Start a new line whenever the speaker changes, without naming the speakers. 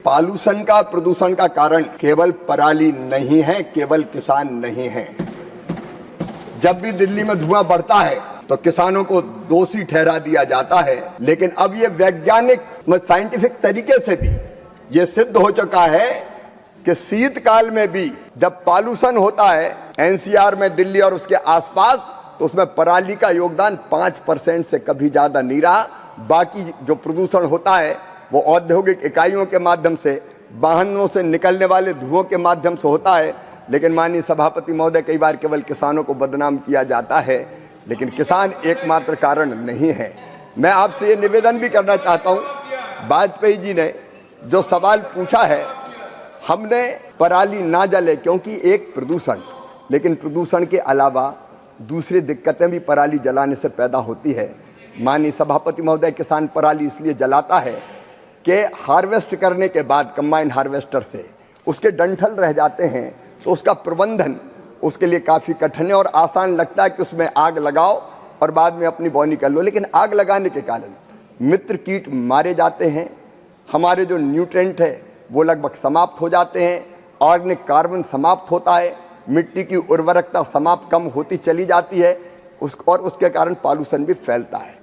Pollution का प्रदूषण का कारण केवल पराली नहीं है, केवल किसान नहीं है। जब भी दिल्ली में धुआं बढ़ता है तो किसानों को दोषी ठहरा दिया जाता है, लेकिन अब ये वैज्ञानिक साइंटिफिक तरीके से भी ये सिद्ध हो चुका है कि शीतकाल में भी जब पॉल्यूशन होता है एनसीआर में, दिल्ली और उसके आसपास, तो उसमें पराली का योगदान 5% से कभी ज्यादा नहीं रहा। बाकी जो प्रदूषण होता है वो औद्योगिक इकाइयों के माध्यम से, वाहनों से निकलने वाले धुओं के माध्यम से होता है। लेकिन माननीय सभापति महोदय, कई बार केवल किसानों को बदनाम किया जाता है, लेकिन किसान एकमात्र कारण नहीं है। मैं आपसे ये निवेदन भी करना चाहता हूँ, वाजपेयी जी ने जो सवाल पूछा है, हमने पराली ना जले क्योंकि एक प्रदूषण, लेकिन प्रदूषण के अलावा दूसरी दिक्कतें भी पराली जलाने से पैदा होती है। माननीय सभापति महोदय, किसान पराली इसलिए जलाता है कि हार्वेस्ट करने के बाद कंबाइन हार्वेस्टर से उसके डंठल रह जाते हैं, तो उसका प्रबंधन उसके लिए काफ़ी कठिन है और आसान लगता है कि उसमें आग लगाओ और बाद में अपनी बोनी कर लो। लेकिन आग लगाने के कारण मित्र कीट मारे जाते हैं, हमारे जो न्यूट्रेंट है वो लगभग समाप्त हो जाते हैं, ऑर्गेनिक कार्बन समाप्त होता है, मिट्टी की उर्वरकता समाप्त कम होती चली जाती है और उसके कारण पॉल्यूशन भी फैलता है।